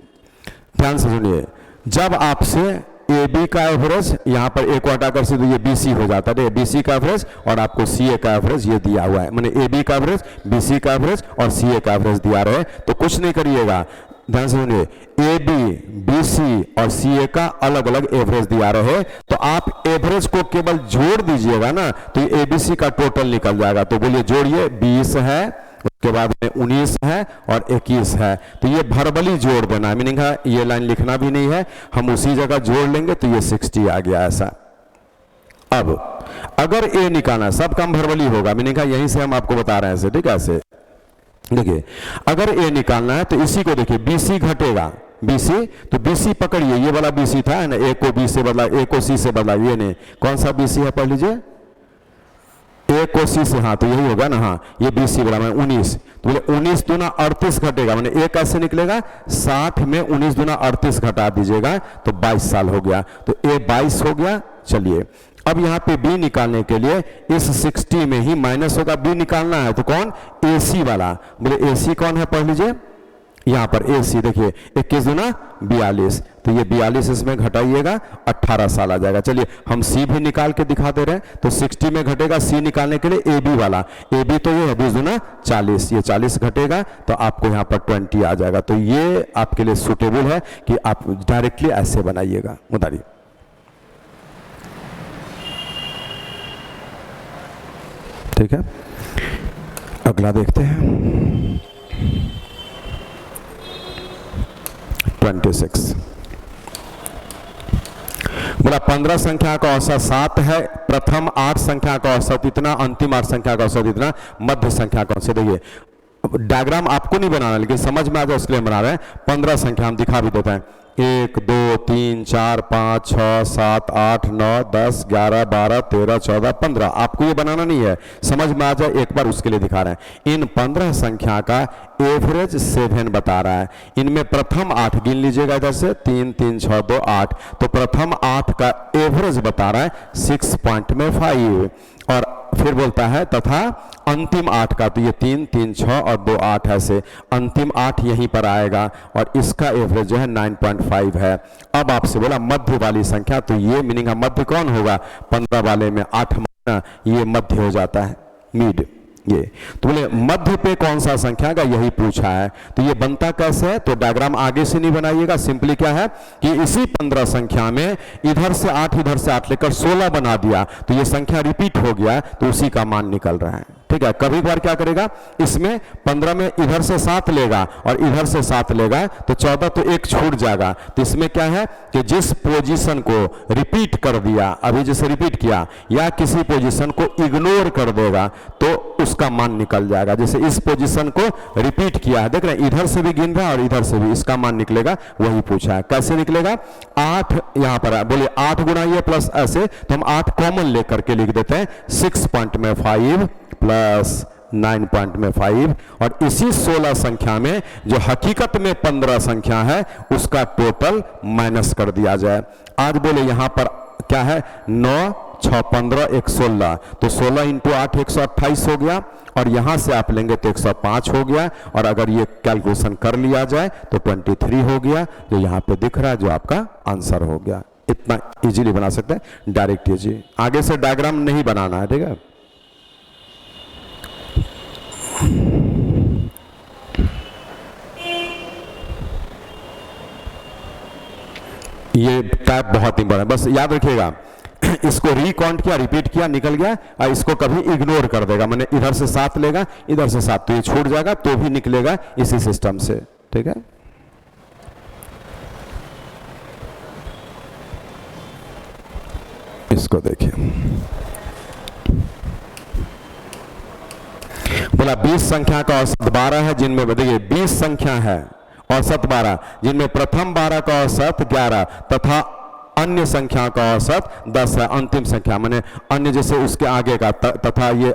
ध्यान से सुनिए। जब आपसे ए बी का एवरेज, यहां पर ए को हटाकर सीधे ये बी सी हो जाता है, बी सी का एवरेज और आपको सी ए का एवरेज ये दिया हुआ है, मैंने ए बी का एवरेज, बी सी का एवरेज और सी ए का एवरेज दिया रहे, तो कुछ नहीं करिएगा, ध्यान से सुनिए। ए बी बी सी और सी ए का अलग अलग एवरेज दिया रहे, तो आप एवरेज को केवल जोड़ दीजिएगा ना, तो ये ए बी सी का टोटल निकल जाएगा। तो बोलिए जोड़िए, 20 है, उसके बाद में 19 है और 21 है, तो ये भरबली जोड़ देना है, मीनिंग है ये लाइन लिखना भी नहीं है, हम उसी जगह जोड़ लेंगे तो ये 60 आ गया ऐसा। अब अगर ए निकालना, सब काम भरबली होगा, मीनिंग है यहीं से हम आपको बता रहे हैं ऐसे, ठीक है ऐसे। देखिए अगर ए निकालना है तो इसी को देखिए, बीसी घटेगा, बीसी, तो बीसी पकड़िए, ये वाला बीसी था ना, ए को बी से बदला, ए को सी से बदला, ये नहीं, कौन सा बीसी है पढ़ लीजिए, ए को सी से, हाँ तो यही होगा ना, हाँ ये बीसी बड़ा मैं 19, तो बोले 19 दूना 38 घटेगा, मैंने ए कैसे निकलेगा, 60 में 19 दूना 38 घटा दीजिएगा तो 22 साल हो गया, तो ए 22 हो गया। चलिए अब यहाँ पे बी निकालने के लिए इस 60 में ही माइनस होगा, बी निकालना है तो कौन, एसी वाला, बोले एसी कौन है पढ़ लीजिए, यहाँ पर एसी देखिए 21 दूना 42, तो ये 42 इसमें घटाइएगा 18 साल आ जाएगा। चलिए हम सी भी निकाल के दिखा दे रहे हैं, तो 60 में घटेगा सी निकालने के लिए ए बी वाला, ए बी तो ये है 20 दूना 40, ये 40 घटेगा तो आपको यहाँ पर 20 आ जाएगा। तो ये आपके लिए सुटेबल है कि आप डायरेक्टली ऐसे बनाइएगा। उतारिए, ठीक है, अगला देखते हैं 26। बोला 15 संख्या का औसत 7 है, प्रथम 8 संख्या का औसत इतना, अंतिम 8 संख्या का औसत इतना, मध्य संख्या का औसत। देखिए डायग्राम आपको नहीं बनाना, लेकिन समझ में आ जाए उसके लिए बना रहे हैं। 15 संख्या हम दिखा भी देते हैं, 1 2 3 4 5 6 7 8 9 10 11 12 13 14 15, आपको ये बनाना नहीं है, समझ में आ जाए एक बार उसके लिए दिखा रहे हैं। इन 15 संख्या का एवरेज 7 बता रहा है, इनमें प्रथम 8 गिन लीजिएगा, इधर से 3 3 6 2 8, तो प्रथम 8 का एवरेज बता रहा है 6.5, और फिर बोलता है तथा अंतिम 8 का, तो ये 3 3 6 और 2 8 ऐसे, अंतिम 8 यहीं पर आएगा और इसका एवरेज जो है 9.5 है। अब आपसे बोला मध्य वाली संख्या, तो ये मीनिंग मध्य कौन होगा, 15 वाले में 8 ये मध्य हो जाता है, मिड ये, तो बोले मध्य पे कौन सा संख्या का, यही पूछा है। तो ये बनता कैसे है, तो डायग्राम आगे से नहीं बनाइएगा, सिंपली क्या है कि इसी 15 संख्या में इधर से 8 इधर से 8 लेकर 16 बना दिया, तो ये संख्या रिपीट हो गया, तो उसी का मान निकल रहा है, ठीक। ठीक है। कभी कभार क्या करेगा, इसमें 15 में इधर से 7 लेगा और इधर से 7 लेगा तो 14, तो एक छूट जाएगा। तो इसमें क्या है कि जिस पोजीशन को रिपीट कर दिया, अभी जैसे रिपीट किया, या किसी पोजीशन को इग्नोर कर देगा तो उसका मान निकल जाएगा। जैसे इस पोजीशन को रिपीट किया है, देख रहे हैं, इधर से भी गिन रहा है और इधर से भी, इसका मान निकलेगा, वही पूछा है। कैसे निकलेगा, 8 यहां पर है, बोलिए 8 गुना ये प्लस ऐसे, तो हम 8 कॉमन लेकर के लिख देते हैं, 6 पॉइंट में 5 प्लस 9 पॉइंट में 5, और इसी 16 संख्या में जो हकीकत में 15 संख्या है उसका टोटल माइनस कर दिया जाए। आज बोले यहां पर क्या है, 9 6 15 1 16, तो 16 इंटू 8 128 हो गया, और यहां से आप लेंगे तो 105 हो गया, और अगर ये कैलकुलेशन कर लिया जाए तो 23 हो गया, जो यहां पे दिख रहा है, जो आपका आंसर हो गया। इतना इजीली बना सकते हैं, डायरेक्ट इजी, आगे से डायग्राम नहीं बनाना है, ठीक है। ये टाइप बहुत इंपॉर्टेंट, बस याद रखिएगा, इसको रिकाउंट किया, रिपीट किया, निकल गया, और इसको कभी इग्नोर कर देगा, मैंने इधर से 7 लेगा, इधर से 7, तो ये छूट जाएगा, तो भी निकलेगा इसी सिस्टम से, ठीक है। इसको देखिए, बोला 20 संख्या का औसत 12 है, जिनमें देखिए 20 संख्या है, औसत 12, जिनमें प्रथम 12 का औसत 11 तथा अन्य संख्या का औसत 10 है। अंतिम संख्या माने अन्य जैसे उसके आगे का तथा ये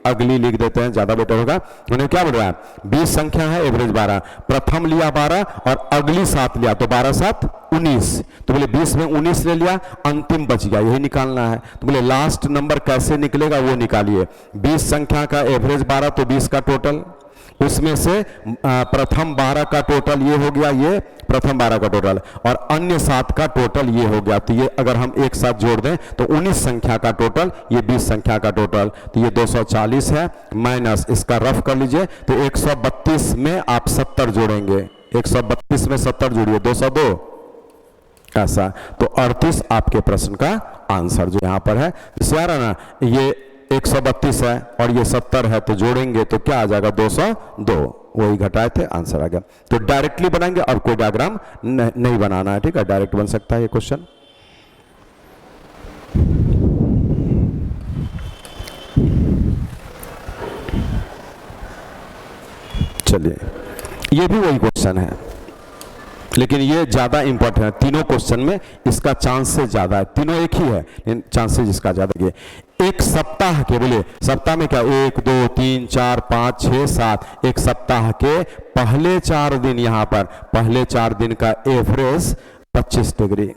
अगली लिख देते हैं, ज्यादा बेटर होगा। मैंने क्या बोल रहा है, 20 संख्या है, एवरेज 12, प्रथम लिया 12 और अगली 7 लिया, तो 12 7 19, तो बोले 20 में 19 ले लिया, अंतिम बच गया, यही निकालना है। तो बोले लास्ट नंबर कैसे निकलेगा वो निकालिए। 20 संख्या का एवरेज 12, तो 20 का टोटल, उसमें से प्रथम 12 का टोटल ये हो गया, ये प्रथम 12 का टोटल, और अन्य 7 का टोटल ये हो गया। तो ये अगर हम एक साथ जोड़ दें तो 19 संख्या का टोटल, ये 20 संख्या का टोटल, तो ये 240 है, माइनस इसका रफ कर लीजिए, तो 132 में आप 70 जोड़ेंगे, 132 में 70 जोड़िए, 202 ऐसा, तो 38 आपके प्रश्न का आंसर जो यहां पर है। जैसे आ रहा ना, ये 132 है और ये 70 है, तो जोड़ेंगे तो क्या आ जाएगा, 202, वही घटाए थे, आंसर आ गया। तो डायरेक्टली बनाएंगे, और कोई डायग्राम नहीं बनाना है, ठीक है, डायरेक्ट बन सकता है ये क्वेश्चन। चलिए, ये भी वही क्वेश्चन है, लेकिन ये ज्यादा इंपॉर्टेंट है, तीनों क्वेश्चन में इसका चांसेस ज्यादा है, तीनों एक ही है लेकिन चांसेस इसका ज्यादा है। एक सप्ताह के, बोले सप्ताह में क्या, 1 2 3 4 5 6 7, एक सप्ताह के पहले 4 दिन, यहां पर पहले 4 दिन का एवरेज 25 डिग्री,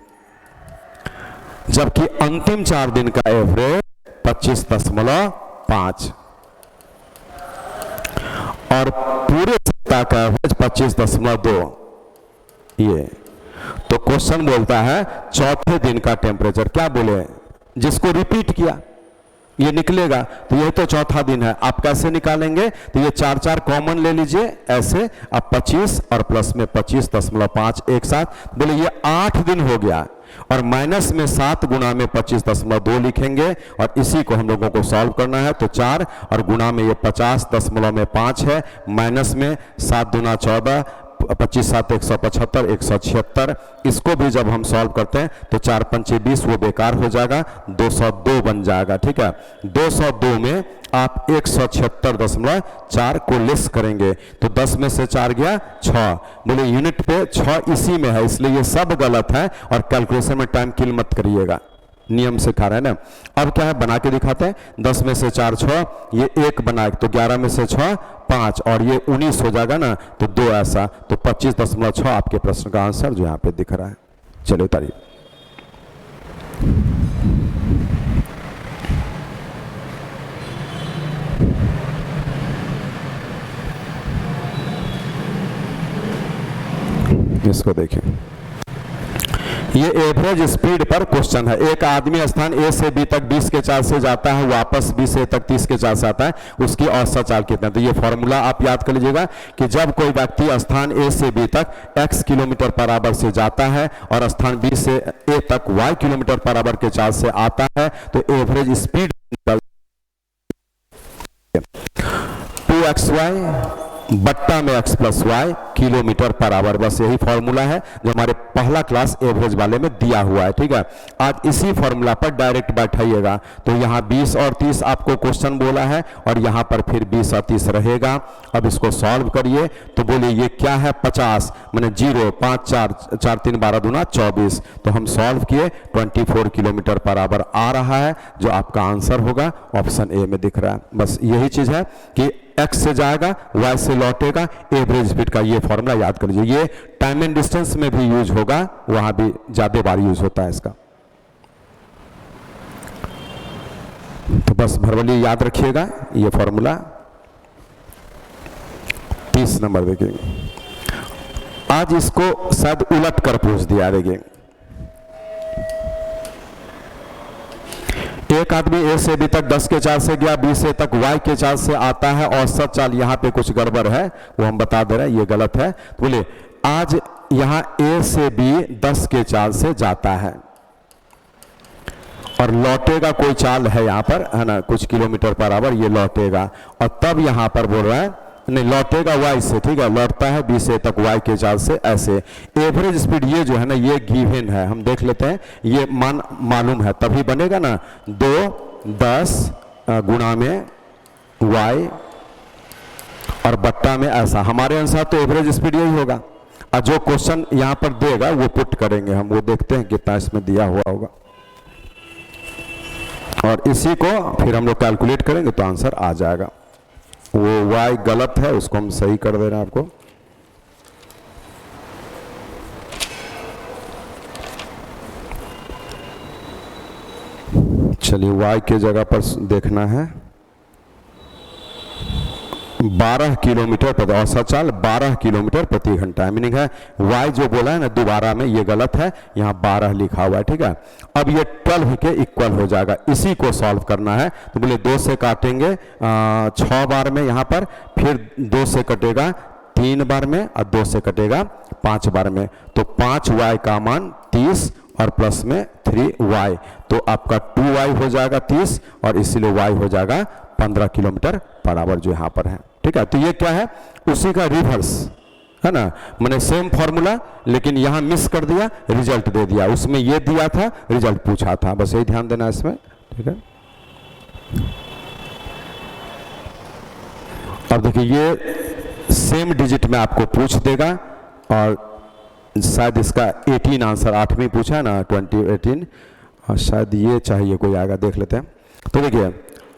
जबकि अंतिम 4 दिन का एवरेज 25.5, और पूरे सप्ताह का एवरेज 25.2। ये तो क्वेश्चन बोलता है चौथे दिन का टेम्परेचर, क्या बोले, जिसको रिपीट किया ये निकलेगा, तो ये तो चौथा दिन है। आप कैसे निकालेंगे, तो ये 4 4 कॉमन ले लीजिए ऐसे, अब 25 और प्लस में 25.5 एक साथ, बोले ये 8 दिन हो गया, और माइनस में 7 गुना में 25.2 लिखेंगे, और इसी को हम लोगों को सॉल्व करना है, तो 4 और गुना में ये 50.5 है, माइनस में 7 दूना 14, 25 7 175 176, इसको भी जब हम सॉल्व करते हैं तो 4 5 20, वो बेकार हो जाएगा, 202 बन जाएगा, ठीक है। 202 में आप 176.4 को लेस करेंगे, तो 10 में से 4 गया 6, बोले यूनिट पे 6 इसी में है, इसलिए ये सब गलत है, और कैलकुलेशन में टाइम किल मत करिएगा, नियम से खा रहे हैं ना। अब क्या है, बना के दिखाते हैं, 10 में से 4 6, ये 1 बनाए, तो 11 में से 6 5, और ये 19 हो जाएगा ना, तो 2 ऐसा, तो 25.6 आपके प्रश्न का आंसर जो यहाँ पे दिख रहा है। चलिए उतारिए। इसको देखिए, ये एवरेज स्पीड पर क्वेश्चन है। एक आदमी स्थान ए से बी तक 20 के चाल से जाता है, वापस बी से तक 30 के चाल से आता है, उसकी औसत चाल कितना है। तो ये फॉर्मूला आप याद कर लीजिएगा कि जब कोई व्यक्ति स्थान ए से बी तक x किलोमीटर पर आवर से जाता है और स्थान बी से ए तक y किलोमीटर पर आवर के चाल से आता है, तो एवरेज स्पीड एक्स वाई बट्टा में x plus Y kilometre per hour. बस यही फॉर्मूला है जो हमारे पहला क्लास एवरेज वाले में दिया हुआ है। ठीक है, आज इसी फॉर्मूला पर डायरेक्ट बैठाइएगा। तो यहाँ 20 और 30 आपको क्वेश्चन बोला है और यहाँ पर फिर 20 और 30 रहेगा। अब इसको सॉल्व करिए तो बोलिए ये क्या है 50 मैंने 0 5 4 4 3 12 दूना 24। तो हम सॉल्व किए 24 किलोमीटर पर आवर आ रहा है, जो आपका आंसर होगा ऑप्शन ए में दिख रहा है। बस यही चीज है कि x से जाएगा y से लौटेगा, एवरेज स्पीड का ये फॉर्मूला याद कर लीजिए। ये टाइम एंड डिस्टेंस में भी यूज होगा, वहां भी ज्यादा बार यूज होता है इसका। तो बस भरवली याद रखिएगा ये फॉर्मूला। 30 नंबर देखिए, आज इसको शायद उलट कर पूछ दिया। देखिए एक आदमी ए से बी तक 10 के चाल से गया, बी से तक y के चाल से आता है। औसत चाल यहाँ पे कुछ गड़बड़ है, वो हम बता दे रहे हैं, ये गलत है। तो बोले आज यहाँ ए से बी 10 के चाल से जाता है और लौटेगा कोई चाल है यहाँ पर, है ना, कुछ किलोमीटर पर आवर ये लौटेगा। और तब यहाँ पर बोल रहा है नहीं लौटेगा y से, ठीक है, लौटता है b से तक y के चाल से ऐसे। एवरेज स्पीड ये जो है ना ये गिवन है, हम देख लेते हैं, ये मान मालूम है तभी बनेगा ना। 2 10 गुणा में y और बट्टा में ऐसा। हमारे अनुसार तो एवरेज स्पीड यही होगा। और जो क्वेश्चन यहाँ पर देगा वो पुट करेंगे हम, वो देखते हैं कितना इसमें दिया हुआ होगा और इसी को फिर हम लोग कैलकुलेट करेंगे तो आंसर आ जाएगा। वो y गलत है, उसको हम सही कर दे रहे हैं आपको। चलिए y के जगह पर देखना है 12 किलोमीटर प्रति औसत चाल 12 किलोमीटर प्रति घंटा। मीनिंग है y जो बोला है ना दोबारा में ये गलत है, यहाँ 12 लिखा हुआ है। ठीक है, अब ये 12 के इक्वल हो जाएगा, इसी को सॉल्व करना है। तो बोले 2 से काटेंगे 6 बार में यहाँ पर, फिर 2 से कटेगा 3 बार में और 2 से कटेगा 5 बार में। तो 5y का मान 30 और प्लस में 3y, तो आपका 2y हो जाएगा 30 और इसीलिए y हो जाएगा 15 किलोमीटर पर आवर जो यहाँ पर है। ठीक है, तो ये क्या है उसी का रिवर्स है ना, मैंने सेम फॉर्मूला लेकिन यहाँ मिस कर दिया, रिजल्ट दे दिया। उसमें ये दिया था, रिजल्ट पूछा था, बस यही ध्यान देना इसमें। ठीक है, अब देखिए ये सेम डिजिट में आपको पूछ देगा और शायद इसका 18 आंसर 8वीं पूछा है ना 2018, और शायद ये चाहिए कोई आएगा, देख लेते हैं। तो देखिए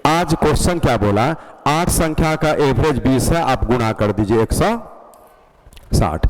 आज क्वेश्चन क्या बोला, 8 संख्या का एवरेज 20 है, आप गुणा कर दीजिए 160।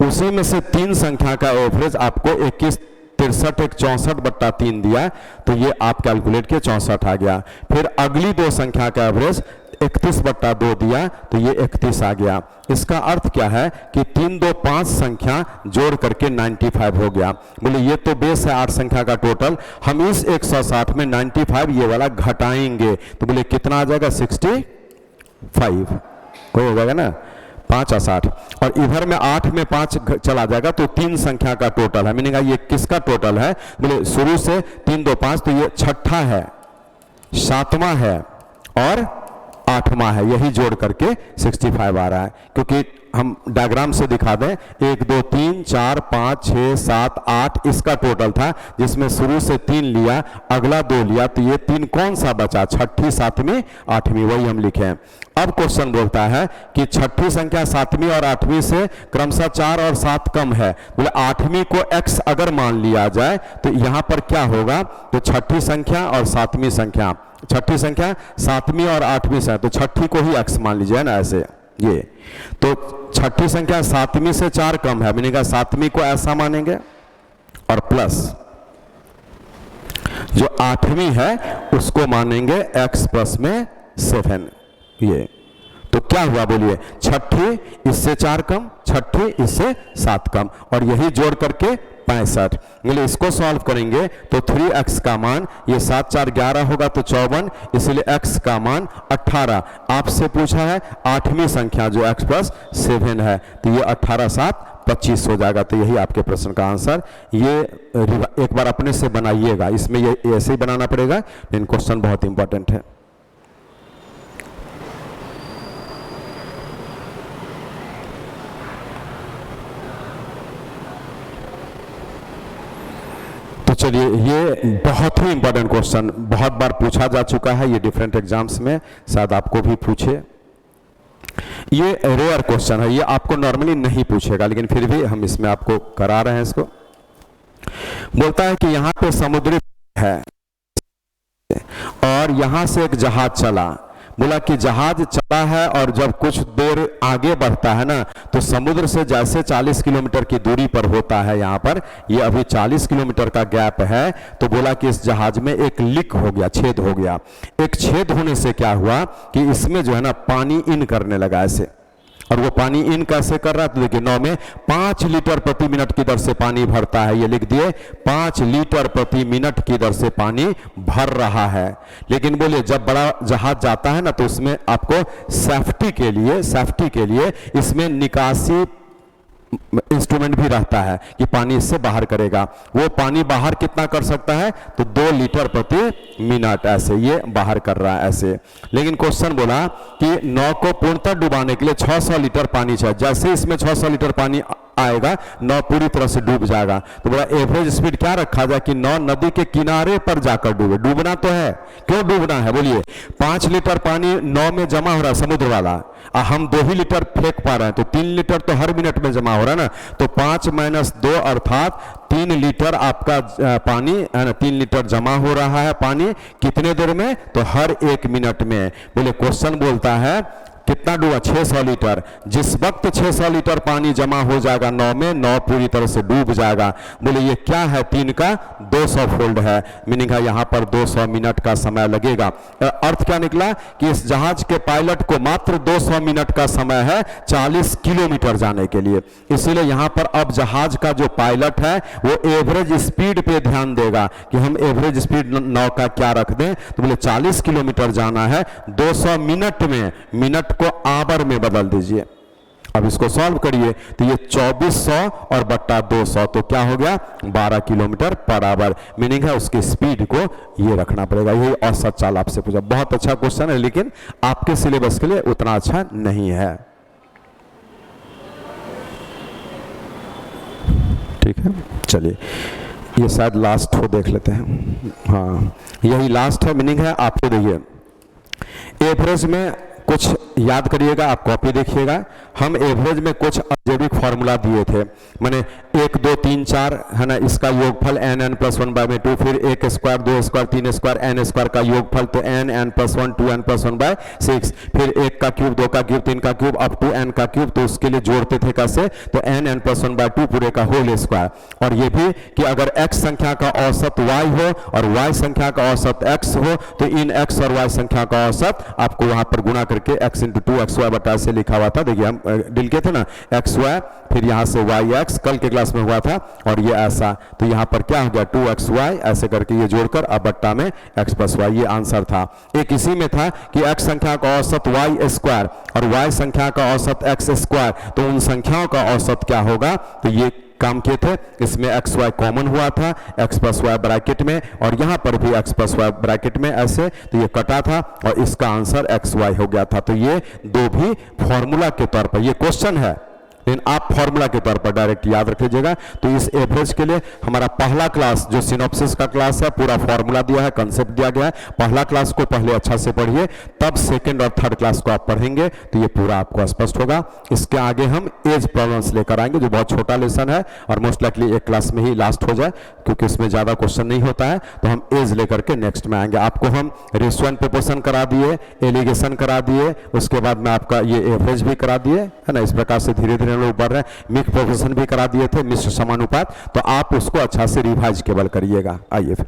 उसी में से 3 संख्या का एवरेज आपको 21 63 एक 64/3 दिया, तो ये आप कैलकुलेट किए 64 आ गया। फिर अगली 2 संख्या का एवरेज 31/2 दिया, तो ये 31 आ गया। इसका अर्थ क्या है कि 3 2 5 संख्या जोड़ करके 95 हो गया। बोले ये तो बेस है 8 संख्या का टोटल, हम इस 160 में 95 ये वाला घटाएंगे, तो बोले कितना आ जाएगा 65 हो जाएगा ना, 5 और 60, और इधर में 8 में 5 चला जाएगा तो 3 संख्या का टोटल है। मीनिंग ये किसका टोटल है, बोले शुरू से 3 2 5, तो ये 6ठा है, 7वां है और 8वां है, यही जोड़ करके 65 आ रहा है। क्योंकि हम डायग्राम से दिखा दें, 1 2 3 4 5 6 7 8 इसका टोटल था, जिसमें शुरू से 3 लिया, अगला 2 लिया, तो ये 3 कौन सा बचा, 6ठी 7वीं 8वीं, वही हम लिखे हैं। अब क्वेश्चन बोलता है कि 6ठी संख्या 7वीं और 8वीं से क्रमशः 4 और 7 कम है। बोले 8वीं को x अगर मान लिया जाए तो यहाँ पर क्या होगा, तो 6ठी संख्या और 7वीं संख्या, 6ठी संख्या 7वीं और 8वीं से, तो 6ठी को ही x मान लीजिए ना ऐसे, ये तो 6ठी संख्या 7वीं से 4 कम है, मैंने कहा 7वीं को ऐसा मानेंगे और प्लस जो 8वीं है उसको मानेंगे x प्लस में 7। ये तो क्या हुआ बोलिए, 6ठी इससे 4 कम, 6ठी इससे 7 कम, और यही जोड़ करके 65। बोले इसको सॉल्व करेंगे तो 3x का मान, ये 7 4 11 होगा तो 54, इसलिए x का मान 18। आपसे पूछा है 8वीं संख्या जो x प्लस 7 है, तो ये 18 7 25 हो जाएगा। तो यही आपके प्रश्न का आंसर। ये एक बार अपने से बनाइएगा, इसमें ये ऐसे ही बनाना पड़ेगा, लेकिन क्वेश्चन बहुत इंपॉर्टेंट है। चलिए, ये बहुत ही इंपॉर्टेंट क्वेश्चन, बहुत बार पूछा जा चुका है, ये डिफरेंट एग्जाम्स में, शायद आपको भी पूछे। ये रेयर क्वेश्चन है, ये आपको नॉर्मली नहीं पूछेगा, लेकिन फिर भी हम इसमें आपको करा रहे हैं इसको। बोलता है कि यहाँ पे समुद्री है और यहाँ से एक जहाज चला। बोला कि जहाज चला है और जब कुछ देर आगे बढ़ता है ना, तो समुद्र से जैसे 40 किलोमीटर की दूरी पर होता है, यहाँ पर ये अभी 40 किलोमीटर का गैप है, तो बोला कि इस जहाज में एक लीक हो गया, छेद हो गया। एक छेद होने से क्या हुआ कि इसमें जो है ना पानी इन करने लगा ऐसे, और वो पानी इन कैसे कर रहा है, तो देखिए नाव में 5 लीटर प्रति मिनट की दर से पानी भरता है, ये लिख दिए 5 लीटर प्रति मिनट की दर से पानी भर रहा है। लेकिन बोले जब बड़ा जहाज जाता है ना, तो उसमें आपको सेफ्टी के लिए इसमें निकासी इंस्ट्रूमेंट भी रहता है कि पानी इससे बाहर करेगा। वो पानी बाहर कितना कर सकता है, तो 2 लीटर प्रति मिनट ऐसे ये बाहर कर रहा है ऐसे। लेकिन क्वेश्चन बोला कि नाव को पूर्णतः डुबाने के लिए 600 लीटर पानी चाहिए। जैसे इसमें 600 लीटर पानी आएगा, नाव पूरी तरह से डूब जाएगा। तो बोला एवरेज स्पीड क्या रखा जाए कि नाव नदी के किनारे पर जाकर डूबे। डूबना तो है, क्यों डूबना है बोलिए? 5 लीटर पानी नाव में जमा हो रहा है समुद्र वाला, हम 2 ही लीटर फेंक पा रहे हैं, तो 3 लीटर तो हर मिनट में जमा हो रहा है ना, तो 5 - 2 अर्थात 3 लीटर आपका पानी है ना, 3 लीटर जमा हो रहा है पानी कितने देर में, तो हर 1 मिनट में। बोले क्वेश्चन बोलता है कितना डूबा, 600 लीटर। जिस वक्त 600 लीटर पानी जमा हो जाएगा नाव में, नाव पूरी तरह से डूब जाएगा। बोले ये क्या है, 3 का 200 फोल्ड है, मीनिंग है यहाँ पर 200 मिनट का समय लगेगा। अर्थ क्या निकला कि इस जहाज के पायलट को मात्र 200 मिनट का समय है 40 किलोमीटर जाने के लिए। इसीलिए यहाँ पर अब जहाज का जो पायलट है वो एवरेज स्पीड पे ध्यान देगा कि हम एवरेज स्पीड नाव का क्या रख दें। तो बोले 40 किलोमीटर जाना है 200 मिनट में, मिनट को आवर में बदल दीजिए। अब इसको सॉल्व करिए, तो ये 2400 और बट्टा 200, तो क्या हो गया 12 किलोमीटर पर आवर। मीनिंग है उसकी स्पीड को ये रखना पड़ेगा। यही औसत चाल आपसे पूछा। बहुत अच्छा क्वेश्चन है, लेकिन आपके सिलेबस के लिए उतना अच्छा नहीं है। ठीक है, चलिए ये शायद लास्ट हो, देख लेते हैं। हाँ यही लास्ट है। मीनिंग है आपको देखिए एवरेज में कुछ याद करिएगा, आप कॉपी देखिएगा। हम एवरेज में कुछ अलजेब्रिक फार्मूला दिए थे, माने 1 2 3 4 है ना, इसका योगफल n + 1/2, फिर 1 square 2 square 3 square n square का योगफल तो n + 1 2n + 1/6, फिर 1 का क्यूब 2 का क्यूब 3 का क्यूब अप टू n का क्यूब, तो उसके लिए जोड़ते थे कैसे, तो n + 1/2 पूरे का होल स्क्वायर। और ये भी कि अगर x संख्या का औसत y हो और y संख्या का औसत x हो, तो इन x और y संख्या का औसत आपको वहां पर गुणा करके x × 2xy बटा से लिखा हुआ था। देखिए हम डिल के थे ना xy, फिर यहाँ से yx कल के क्लास में हुआ था, और ये ऐसा, तो यहाँ पर क्या हो गया 2xy ऐसे करके ये जोड़कर अब बट्टा में x + y, ये आंसर था। एक इसी में था कि x संख्या का औसत y² और y संख्या का औसत x², तो उन संख्याओं का औसत क्या होगा, तो ये काम किए थे। इसमें एक्स वाई कॉमन हुआ था, x + y ब्रैकेट में, और यहाँ पर भी x + y ब्रैकेट में ऐसे, तो ये कटा था और इसका आंसर xy हो गया था। तो ये दो भी फॉर्मूला के तौर पर, ये क्वेश्चन है लेकिन आप फॉर्मूला के तौर पर डायरेक्ट याद रख लीजिएगा। तो इस एवरेज के लिए हमारा पहला क्लास जो सिनॉप्सिस का क्लास है, पूरा फॉर्मूला दिया है, कंसेप्ट दिया गया है। पहला क्लास को पहले अच्छा से पढ़िए, तब सेकंड और थर्ड क्लास को आप पढ़ेंगे तो ये पूरा आपको स्पष्ट होगा। इसके आगे हम एज प्रॉब्लम्स लेकर आएंगे, जो बहुत छोटा लेसन है और मोस्ट लाइकली एक क्लास में ही लास्ट हो जाए, क्योंकि इसमें ज्यादा क्वेश्चन नहीं होता है। तो हम एज लेकर के नेक्स्ट में आएंगे। आपको हम रेशियो एंड प्रोपोर्शन करा दिए, एलिगेशन करा दिए, उसके बाद में आपका ये एवरेज भी करा दिए, है ना। इस प्रकार से धीरे धीरे लोग बढ़ रहे हैं। मिक्स प्रोपोर्शन भी करा दिए थे, मिश्र समानुपात, तो आप उसको अच्छा से रिवाइज केवल करिएगा। आइए फिर